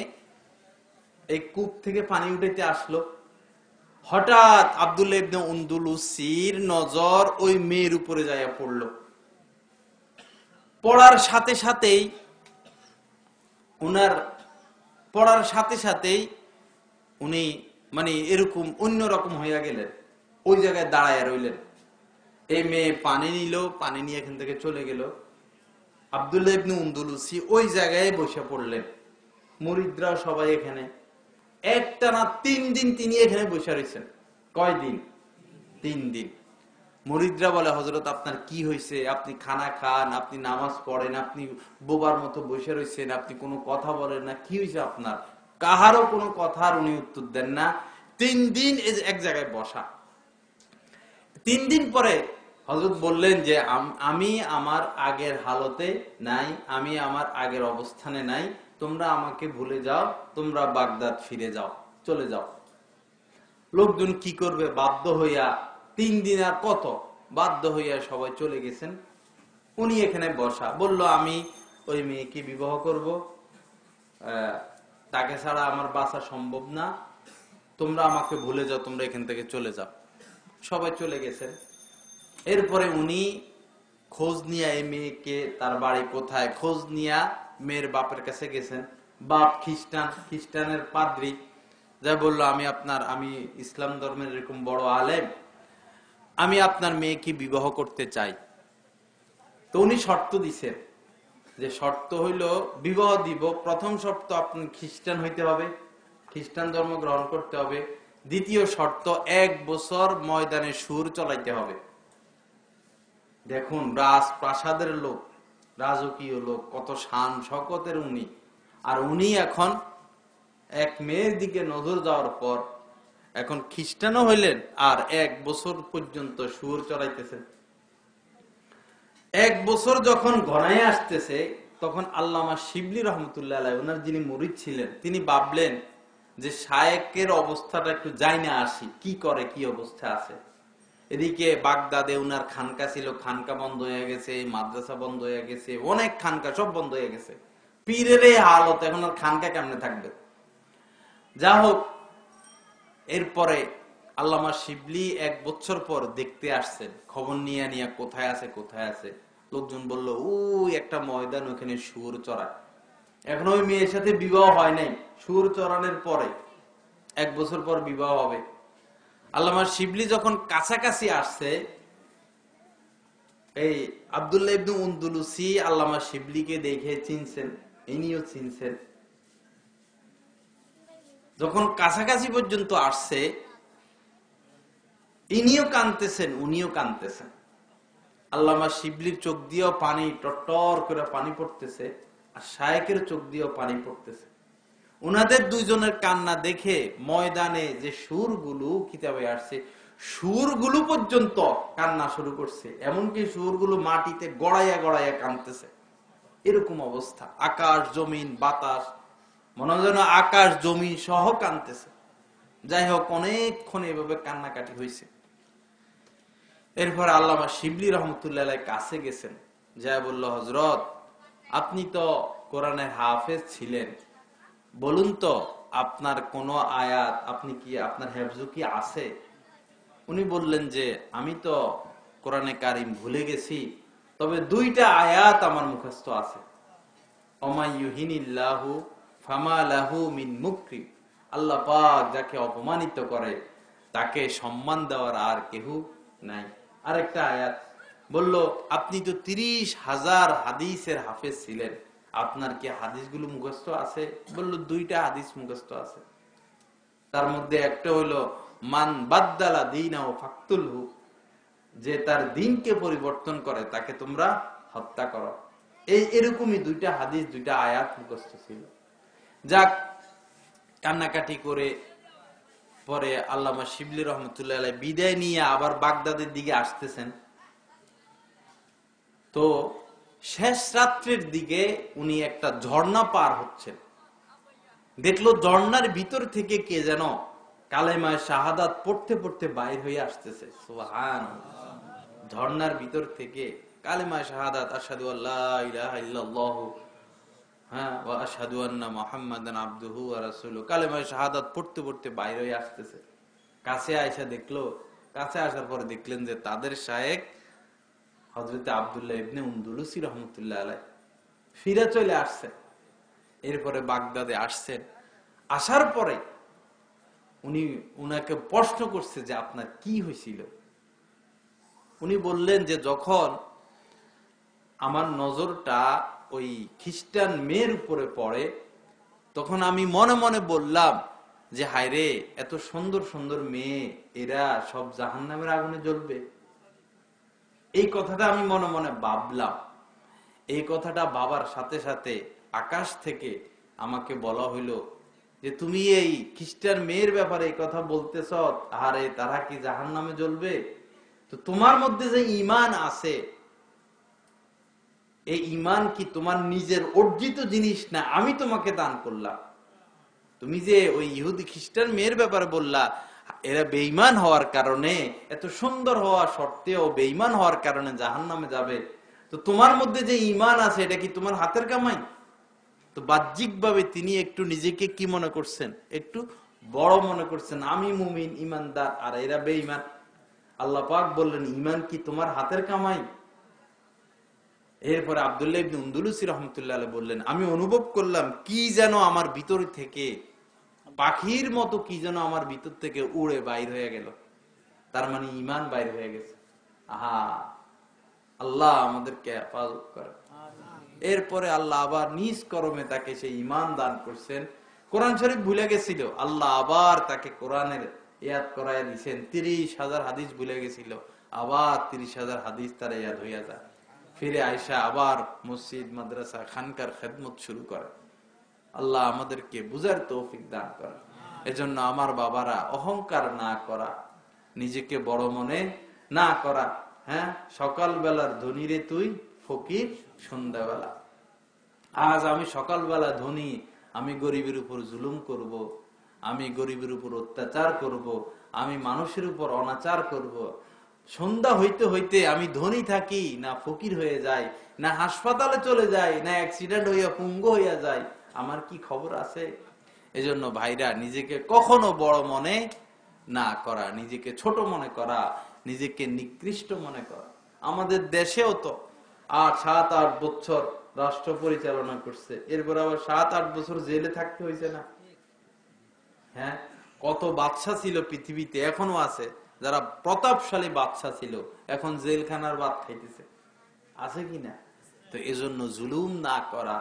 এই কূপ থেকে পানি উঠাইতে আসলো। হঠাৎ আব্দুল্লাহ ইবনে উনদুলুসির নজর ওই মেয়ের উপরে যাইয়া পড়লো। পড়ার সাথে সাথেই উনি মানে এরকম অন্যরকম হইয়া গেলেন, ওই জায়গায় দাঁড়াইয়া রইলেন। এই মেয়ে পানি নিল, পানি নিয়ে এখান থেকে চলে গেল। আব্দুল্লাহ ইবনে উনদুলুসি ওই জায়গায় বসে পড়লেন। মুরিদরা সবাই এখানে। একটানা 3 দিন তিনি এখানে বসে রয়েছেন। কয়দিন? 3 দিন। মুরিদরা বলে, হযরত আপনার কি হয়েছে? আপনি খানা খান, আপনি নামাজ পড়েন, আপনি বোবার মতো বসে রয়েছেন, আপনি কোনো কথা বলেন না, কি হয়েছে আপনার? কাহারও কোনো কথার উনি উত্তর দেন না। 3 দিন এক জায়গায় বসা। 3 দিন পরে হযরত বললেন যে আমি আমার আগের হালতে নাই, আমি আমার আগের অবস্থানে নাই, তোমরা আমাকে ভুলে যাও, তোমরা বাগদাদ ফিরে যাও, চলে যাও। লোকজন কি করবে? বাধ্য হইয়া 3 দিন আর কত, বাধ্য হইয়া সবাই চলে গেছেন। উনি এখানে বসা। বলল, আমি ওই মেয়েকে বিবাহ করব, তাকে ছাড়া আমার বাঁচা সম্ভব না, তোমরা আমাকে ভুলে যাও, তোমরা এখান থেকে চলে যাও। সবাই চলে গেছেন। এরপরে উনি খোঁজ নিয়ে এই মেয়েকে, তার বাড়ি কোথায়, খোঁজ নিয়ে মেয়ের বাপের কাছে গেছেন। বাপ খ্রিস্টান, খ্রিস্টানের পাদ্রী, যা বললো, আমি ইসলাম ধর্মের এরকম বড় আলেম, আমি আপনার মেয়েকে বিবাহ করতে চাই। তো উনি শর্ত দিছেন, যে শর্ত হইল বিবাহ দিব, প্রথম শর্ত আপনি খ্রিস্টান হইতে হবে, খ্রিস্টান ধর্ম গ্রহণ করতে হবে। দ্বিতীয় শর্ত, 1 বছর ময়দানে সুর চলাইতে হবে। দেখুন, রাজপ্রাসাদের লোক, রাজকীয় লোক, কত শান শকতের উনি, আর উনি এখন এক মেয়ের দিকে নজর যাওয়ার পর এখন খ্রিস্টানও হইলেন আর 1 বছর পর্যন্ত সুর চড়াইতেছেন। 1 বছর যখন ঘনায় আসতেছে তখন আল্লামা শিবলি রহমতুল্লাহ আলাইহি, ওনার যিনি মুরিদ ছিলেন, তিনি ভাবলেন যে শায়েকের অবস্থাটা একটু যাই না আসি, কি করে, কি অবস্থা আছে। এদিকে বাগদাদে উনার খানকা ছিল, খানকা বন্ধ হয়ে গেছে, মাদ্রাসা বন্ধ হয়ে গেছে, অনেক খানকা সব বন্ধ হয়ে গেছে। পীরের এই হালত, এখন আর খানকা কেমনে থাকবে। যা হোক, এরপরে আল্লামা শিবলি 1 বছর পর দেখতে আসছেন, খবর নিয়ে নিয়ে কোথায় আছে কোথায় আছে। লোকজন বলল, ওই একটা ময়দান, ওখানে সুর চড়ায়। এখন ওই মেয়ের সাথে বিবাহ হয় নাই, সুর চড়ানোর পরে 1 বছর পর বিবাহ হবে। আল্লামা শিবলি যখন কাছাকাছি আসছে, এই আব্দুল্লাহ ইবনে উনদুলুসি আল্লামা শিবলিকে দেখে চিনছেন, ইনিও চিনছেন। যখন কাছাকাছি পর্যন্ত আসছে, ইনিও কাঁদতেছেন, উনিও কাঁদতেছেন। আল্লামা শিবলির চোখ দিয়েও পানি টটর করে পানি পড়তেছে, আর শায়েকের চোখ দিয়েও পানি পড়তেছে। উনাদের দুইজনের কান্না দেখে ময়দানে যে সুরগুলো কিতাবে আসছে, সুরগুলো পর্যন্ত কান্না শুরু করছে। এমনকি সুরগুলো মাটিতে গড়াইয়া গড়াইয়া কাঁদতেছে। এরকম অবস্থা, আকাশ জমিন বাতাস, মনে হয় যেন আকাশ জমিন সহ কাঁদতেছে। যাই হোক, অনেকক্ষণ এভাবে কান্নাকাটি হয়েছে। এরপর আল্লামা শিবলি রহমতুল্লাহ আলাইহি কাছে গেছেন, যা বলল, হযরত, আপনি তো কোরআনের হাফেজ ছিলেন, বলুন তো আপনার কোন আয়াত, আপনি কি, আপনার হেফজু কি আছে? উনি বললেন যে আমি তো কোরআনে কারিম ভুলে গেছি, তবে 2টা আয়াত আমার মুখস্থ আছে। ওমাইয়ুহিনিল্লাহু ফামা লাহু মিন মুকরিম, আল্লাহ পাক যাকে অপমানিত করে তাকে সম্মান দেওয়ার আর কেউ নাই। আরেকটা আয়াত বলল, আপনি তো 30,000 হাদিসের হাফেজ ছিলেন, আপনার কি হাদিসগুলো মুখস্থ আছে? বলল, 2টা হাদিস মুখস্থ আছে। তার মধ্যে একটা হলো, মান বাদ্দালা দীনাহু ফাকতুলহু, যে তার দ্বীনকে পরিবর্তন করে তাকে তোমরা হত্যা করো। এরকমই 2টা হাদিস, 2টা আয়াত মুখস্থ ছিল। যাক, কান্নাকাটি করে পরে আল্লামা শিবলি রহমতুল্লাহ আলাইহি বিদায় নিয়ে আবার বাগদাদের দিকে আসতেছেন। তো শেষ রাত্রের দিকে উনি একটা ঝর্ণা পার হচ্ছেন, দেখলো ঝর্ণার ভিতর থেকে কে যেন কালেমায়ে শাহাদাত পড়তে পড়তে বাইর হয়ে আসতেছে। সুবহানাল্লাহ। ঝর্ণার ভিতর থেকে কালেমায়ে শাহাদাত, আশহাদু আল্লা ইলাহা ইল্লাল্লাহু ওয়া আশহাদু আন্না মুহাম্মাদান আবদুহু ওয়া রাসূলুহু, কালেমায়ে শাহাদাত পড়তে পড়তে বাইর হয়ে আসতেছে। কাছে আয়েশা দেখলো, কাছে আসার পরে দেখলেন যে তাদের শায়েখ হযরত আব্দুল্লাহ ইবনে উনদুলুসি রহমতুল্লাহ আলাইহি ফিরে চলে আসছে। এরপরে বাগদাদে আসছেন। আসার পরে উনাকে প্রশ্ন করছে যে আপনার কি হয়েছিল। উনি বললেন যে যখন আমার নজরটা ওই খ্রিস্টান মেয়ের উপরে পড়ে, তখন আমি মনে মনে বললাম যে হায় রে, এত সুন্দর সুন্দর মেয়ে, এরা সব জাহান্নামের আগুনে জ্বলবে। এই কথাটা আমি মনে মনে ভাবলাম। এই কথাটা ভাবার সাথে সাথে আকাশ থেকে আমাকে বলা হইলো যে তুমি এই খ্রিস্টান মেয়ের ব্যাপারে এই কথা বলতেছ, আরে তারা কি জাহান্নামে জ্বলবে? তো তোমার মধ্যে যে ঈমান আছে, এই ঈমান কি তোমার নিজের অর্জিত জিনিস না, আমি তোমাকে দান করলাম। তুমি যে ওই ইহুদি খ্রিস্টান মেয়ের ব্যাপারে বললা, এরা বেঈমান হওয়ার কারণে, এত সুন্দর হওয়া সত্ত্বেও বেঈমান হওয়ার কারণে জাহান্নামে যাবে, তো তোমার মধ্যে যে ঈমান আছে এটা কি তোমার হাতের কামাই? তো বাহ্যিক ভাবে তিনি একটু নিজেকে কি মনে করছেন, একটু বড় মনে করছেন, আমি মুমিন ঈমানদার আর এরা বেঈমান। আল্লাহ পাক বললেন, ঈমান কি তোমার হাতের কামাই? এরপরে আব্দুল্লাহ ইবনে উনদুলুসি রাহমাতুল্লাহ আলাইহি বললেন, আমি অনুভব করলাম কি যেন আমার ভিতর থেকে পাখির মতো কি যেন আমার ভিতর থেকে উড়ে বাইর হয়ে গেল। তার মানে ঈমান বাইর হয়ে গেছে। আহা, আল্লাহ আমাদেরকে হেফাজত করে। এরপরে আল্লাহ আবার নিজ করমে তাকে সেই ঈমান দান করছেন, কোরআন শরীফ ভুলে গেছিল, আল্লাহ আবার তাকে কোরআনের ইয়াদ করায় দিয়েছেন। 30,000 হাদিস ভুলে গেছিল, আবার 30,000 হাদিস তার ইয়াদ হইয়া যায়। ফিরে আয়সা আবার মসজিদ মাদ্রাসা খানকার খেদমত শুরু করে। আল্লাহ আমাদেরকে বুঝার তৌফিক দান করে। এজন্য আমার বাবারা, অহংকার না করা, নিজেকে বড় মনে না করা। হ্যাঁ, সকালবেলার ধনী রে তুই, ফকির সন্ধ্যাবেলা। আজ আমি সকালবেলা ধনী, আমি গরিবের উপর জুলুম করব, আমি গরিবের উপর অত্যাচার করব, আমি মানুষের উপর অনাচার করব। সন্ধ্যা হইতে হইতে আমি ধনী থাকি না ফকির হয়ে যাই, না হাসপাতালে চলে যাই, না অ্যাক্সিডেন্ট হইয়া পঙ্গু হইয়া যায়, আমার কি খবর আছে? এজন্য ভাইরা, নিজেকে কখনো বড় মনে না করা, নিজেকে ছোট মনে করা, নিজেকে নিকৃষ্ট মনে করা। আমাদের দেশেও তো 7-8 বছর রাষ্ট্র পরিচালনা করছে, এরপর আবার 7-8 বছর জেলে থাকতে হয়েছে না? হ্যাঁ, কত বাদশা ছিল পৃথিবীতে, এখনো আছে যারা প্রতাপশালী বাদশা ছিল, এখন জেলখানার ভাত খাইতেছে, আছে কিনা? তো এজন্য জুলুম না করা,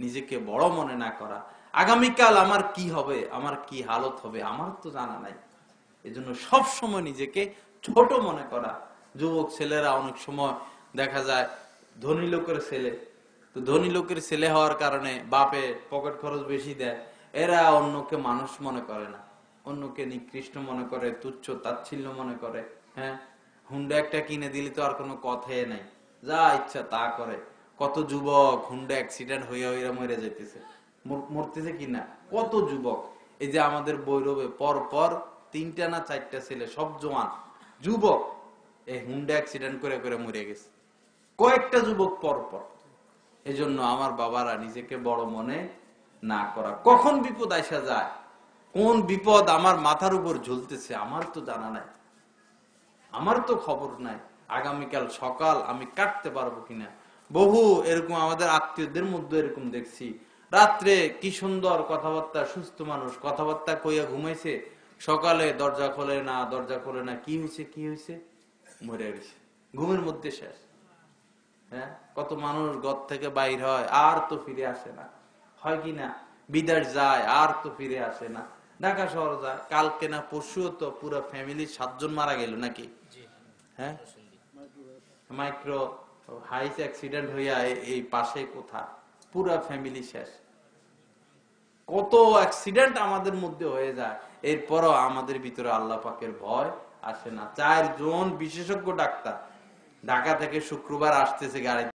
নিজেকে বড় মনে না করা। আগামীকাল আমার কি হবে, আমার কি হালত হবে, আমার তো জানা নাই। এজন্য সব সময় নিজেকে ছোট মনে করা। যুবক ছেলেরা অনেক সময় দেখা যায় ধনী লোকের ছেলে, তো ধনী লোকের ছেলে হওয়ার কারণে বাপে পকেট খরচ বেশি দেয়, এরা অন্যকে মানুষ মনে করে না, অন্যকে নিকৃষ্ট মনে করে, তুচ্ছ তাচ্ছিল্য মনে করে। হ্যাঁ, হুন্ডা একটা কিনে দিলে তো আর কোনো কথাই নাই, যা ইচ্ছা তা করে। কত যুবক হুন্ডা অ্যাক্সিডেন্ট হইয়া হইয়া মরে যাইতেছে, মরতেছে কিনা কত যুবক। এই যে আমাদের বৈরবে পর পর 3টা না 4টা ছেলে, সব জওয়ান যুবক, এই হুন্ডা অ্যাক্সিডেন্ট করে করে মরে গেছে, কয়েকটা যুবক পর পর। এজন্য আমার বাবারা, নিজেকে বড় মনে না করা। কখন বিপদ আসা যায়, কোন বিপদ আমার মাথার উপর ঝুলতেছে, আমার তো জানা নাই, আমার তো খবর নাই। আগামীকাল সকাল আমি কাটতে পারবো কিনা। বহু এরকম আমাদের আত্মীয়দের মধ্যে এরকম দেখছি, রাত্রে কি সুন্দর কথাবার্তা, সুস্থ মানুষ কথাবার্তা কইয়া ঘুমাইছে, সকালে দরজা খোলে না, দরজা খোলে না, কি হয়েছে কি হয়েছে, মরে গেছে, ঘুমের মধ্যে শেষ। হ্যাঁ, কত মানুষ ঘর থেকে বাইর হয়, আর তো ফিরে আসে না, হয় কি না? বিদেশ যায়, আর তো ফিরে আসে না। ঢাকা শহর যায়, কালকে না পরশুও তো পুরো ফ্যামিলির 7 জন মারা গেল নাকি? হ্যাঁ, মাইক্রো হাইস অ্যাক্সিডেন্ট হইয়া এই পাশে কোথা, পুরা ফ্যামিলি শেষ। কত অ্যাক্সিডেন্ট আমাদের মধ্যে হয়ে যায়, এরপরও আমাদের ভিতরে আল্লাহ পাকের ভয় আসে না। 4 জন বিশেষজ্ঞ ডাক্তার ঢাকা থেকে শুক্রবার আসতেছে গাড়িতে